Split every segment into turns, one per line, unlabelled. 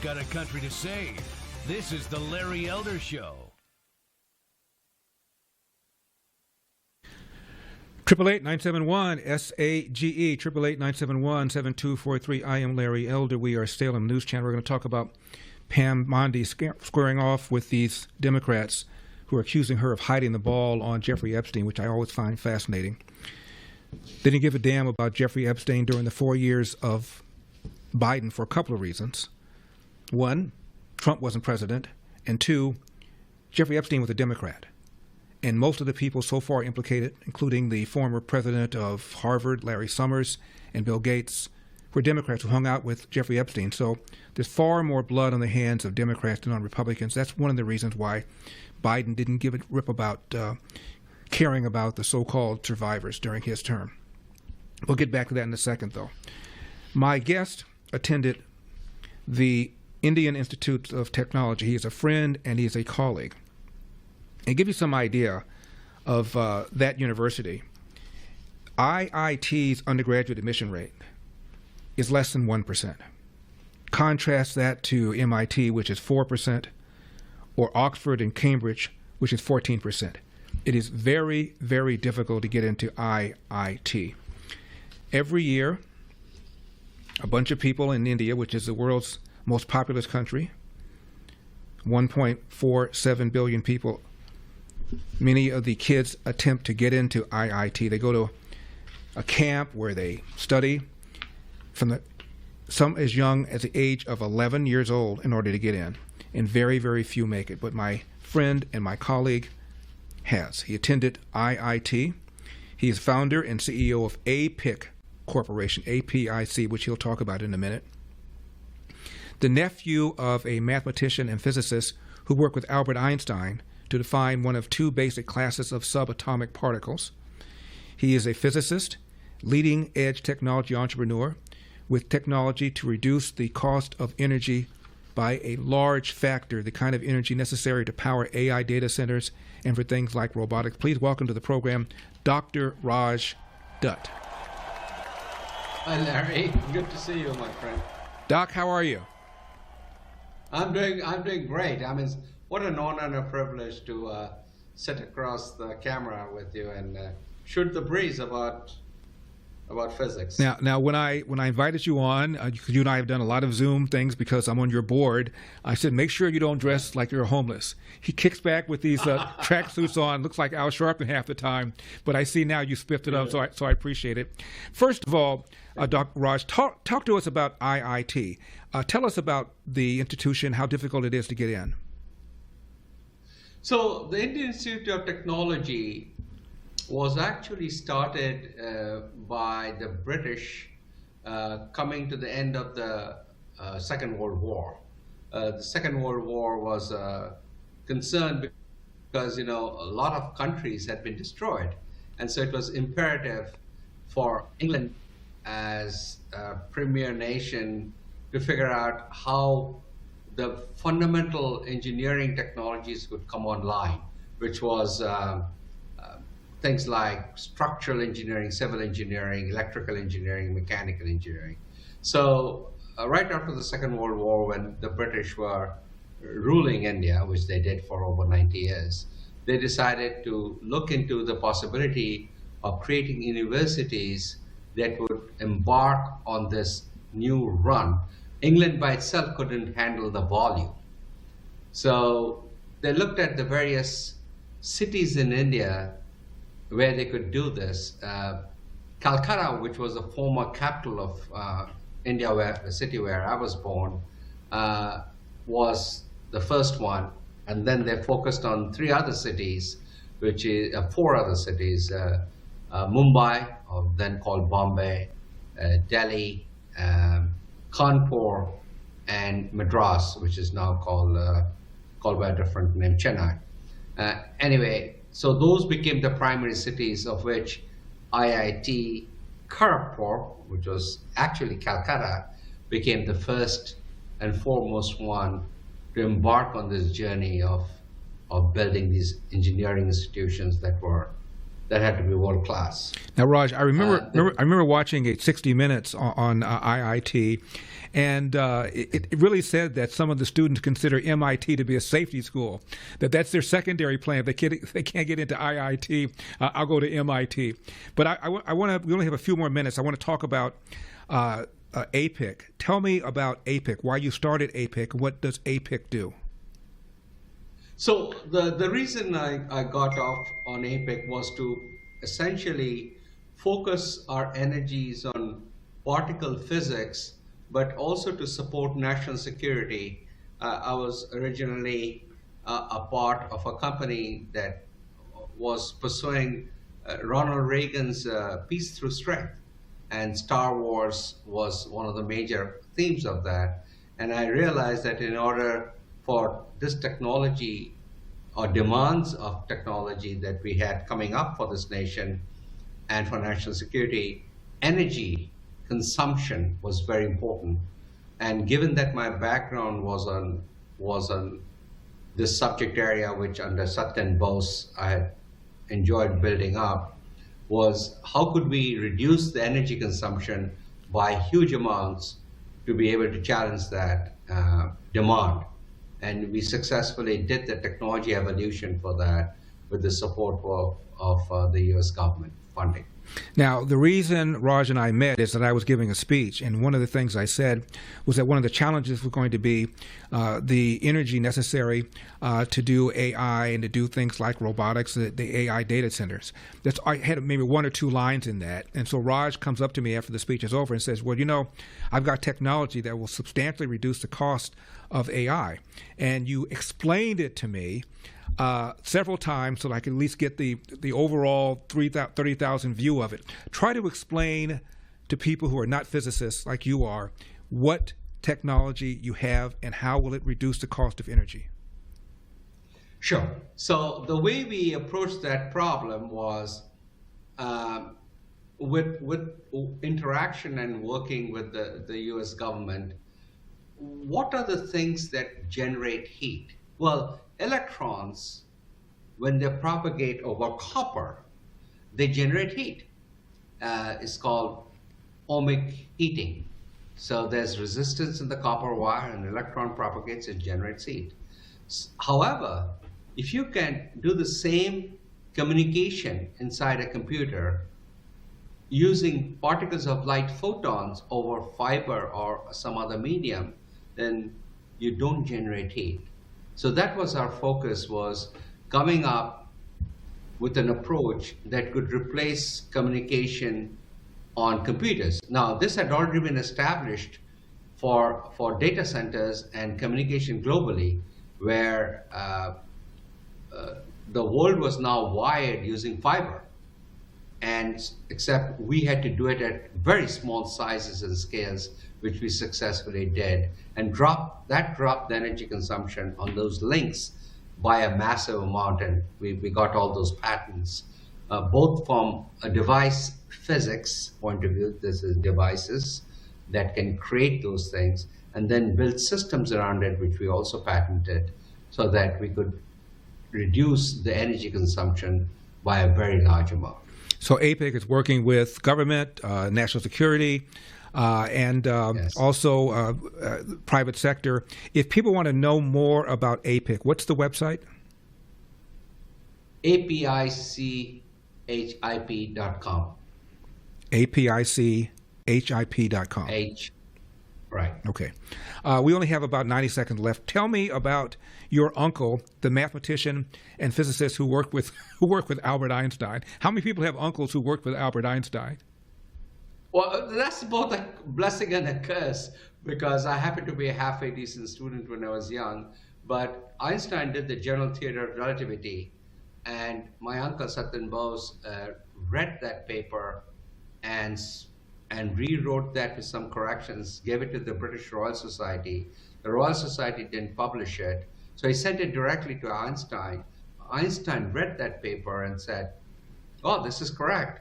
got a country to save. This is the Larry Elder Show.
888-971-SAGE, 888-971-7243. I am Larry Elder. We are Salem News Channel. We're going to talk about Pam Bondi squaring off with these Democrats who are accusing her of hiding the ball on Jeffrey Epstein, which I always find fascinating. They didn't give a damn about Jeffrey Epstein during the 4 years of Biden for a couple of reasons. One, Trump wasn't president. And two, Jeffrey Epstein was a Democrat. And most of the people so far implicated, including the former president of Harvard, Larry Summers, and Bill Gates, were Democrats who hung out with Jeffrey Epstein. So there's far more blood on the hands of Democrats than on Republicans. That's one of the reasons why Biden didn't give a rip about caring about the so-called survivors during his term. We'll get back to that in a second, though. My guest attended the Indian Institute of Technology. He is a friend and he is a colleague. And give you some idea of that university, IIT's undergraduate admission rate is less than 1%. Contrast that to MIT, which is 4%, or Oxford and Cambridge, which is 14%. It is very, very difficult to get into IIT. Every year, a bunch of people in India, which is the world's most populous country, 1.47 billion people, many of the kids attempt to get into IIT. They go to a camp where they study from some as young as the age of 11 years old in order to get in, and very, very few make it. But my friend and my colleague has. He attended IIT. He is founder and CEO of APIC Corporation, APIC, which he'll talk about in a minute. The nephew of a mathematician and physicist who worked with Albert Einstein to define one of two basic classes of subatomic particles. He is a physicist, leading-edge technology entrepreneur with technology to reduce the cost of energy by a large factor, the kind of energy necessary to power AI data centers and for things like robotics. Please welcome to the program, Dr. Raj Dutt.
Hi, Larry. Good to see you, my friend.
Doc, how are you?
I'm doing great. I mean, what an honor and a privilege to sit across the camera with you and shoot the breeze about physics.
Now, when I invited you on, because you and I have done a lot of Zoom things because I'm on your board, I said make sure you don't dress like you're homeless. He kicks back with these tracksuits on, looks like Al Sharpton half the time, but I see now you spiffed it up, so I appreciate it. First of all, Dr. Raj, talk to us about IIT. Tell us about the institution, how difficult it is to get in.
So the Indian Institute of Technology was actually started by the British coming to the end of the Second World War. The Second World War was concerned because, a lot of countries had been destroyed. And so it was imperative for England as a premier nation to figure out how the fundamental engineering technologies would come online, which was things like structural engineering, civil engineering, electrical engineering, mechanical engineering. So right after the Second World War, when the British were ruling India, which they did for over 90 years, they decided to look into the possibility of creating universities that would embark on this new run. England by itself couldn't handle the volume. So they looked at the various cities in India where they could do this. Calcutta, which was the former capital of India, the city where I was born, was the first one. And then they focused on four other cities, Mumbai, or then called Bombay, Delhi, Kanpur, and Madras, which is now called by a different name, Chennai. Anyway, so those became the primary cities, of which IIT Kharagpur, which was actually Calcutta, became the first and foremost one to embark on this journey of building these engineering institutions that were that had to be world class.
Now, Raj, I remember watching a 60 Minutes on IIT, and it really said that some of the students consider MIT to be a safety school. That's their secondary plan. If they can't get into IIT, I'll go to MIT. But I want to. We only have a few more minutes. I want to talk about APIC. Tell me about APIC. Why you started APIC? What does APIC do?
So the reason I got off on APIC was to essentially focus our energies on particle physics, but also to support national security. I was originally a part of a company that was pursuing Ronald Reagan's peace through strength, and Star Wars was one of the major themes of that. And I realized that in order for this technology or demands of technology that we had coming up for this nation and for national security, energy consumption was very important. And given that my background was on this subject area, which under Satyan Bose I had enjoyed building up, was how could we reduce the energy consumption by huge amounts to be able to challenge that demand. And we successfully did the technology evolution for that with the support of the US government funding.
Now, the reason Raj and I met is that I was giving a speech, and one of the things I said was that one of the challenges was going to be the energy necessary to do AI and to do things like robotics, the AI data centers. I had maybe one or two lines in that, and so Raj comes up to me after the speech is over and says, well, I've got technology that will substantially reduce the cost of AI, and you explained it to me several times so that I could at least get the overall 30,000 view of it. Try to explain to people who are not physicists like you are what technology you have and how will it reduce the cost of energy.
Sure. So the way we approached that problem was with interaction and working with the US government. What are the things that generate heat? Well, electrons, when they propagate over copper, they generate heat. It's called ohmic heating. So there's resistance in the copper wire, and electron propagates, it generates heat. However, if you can do the same communication inside a computer using particles of light photons over fiber or some other medium, then you don't generate heat. So that was our focus, was coming up with an approach that could replace communication on computers. Now, this had already been established for data centers and communication globally, where the world was now wired using fiber. And except we had to do it at very small sizes and scales, which we successfully did, and dropped the energy consumption on those links by a massive amount. And we got all those patents, both from a device physics point of view. This is devices that can create those things, and then build systems around it, which we also patented, so that we could reduce the energy consumption by a very large amount.
So APIC is working with government, national security, and
Yes.
also private sector. If people want to know more about APIC, what's the website?
APICHIP.com.
APICHIP.com.
Right.
Okay. We only have about 90 seconds left. Tell me about your uncle, the mathematician and physicist who worked with Albert Einstein. How many people have uncles who worked with Albert Einstein?
Well, that's both a blessing and a curse, because I happened to be a halfway decent student when I was young. But Einstein did the general theory of relativity, and my uncle Satyan Bose read that paper and rewrote that with some corrections, gave it to the British Royal Society. The Royal Society didn't publish it, so he sent it directly to Einstein. Einstein read that paper and said, "Oh, this is correct."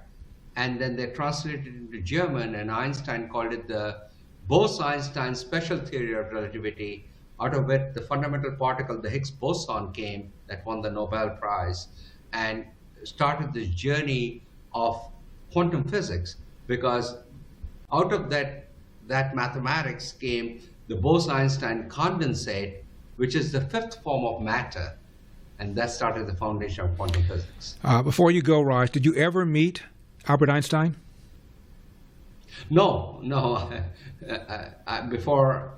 And then they translated it into German, and Einstein called it the Bose-Einstein special theory of relativity, out of it the fundamental particle, the Higgs boson, came, that won the Nobel Prize. And started this journey of quantum physics, because out of that mathematics came the Bose-Einstein condensate, which is the fifth form of matter, and that started the foundation of quantum physics.
Before you go, Raj, did you ever meet Albert Einstein?
No. Before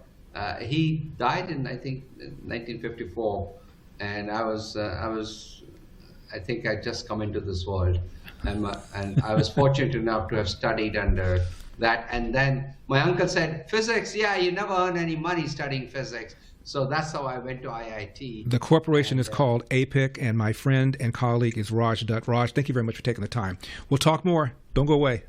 he died in, I think, 1954, and I think I just come into this world, and I was fortunate enough to have studied under that. And then my uncle said, "Physics, yeah, you never earn any money studying physics." So that's how I went to IIT.
The corporation is called APIC, and my friend and colleague is Raj Dutt. Raj, thank you very much for taking the time. We'll talk more. Don't go away.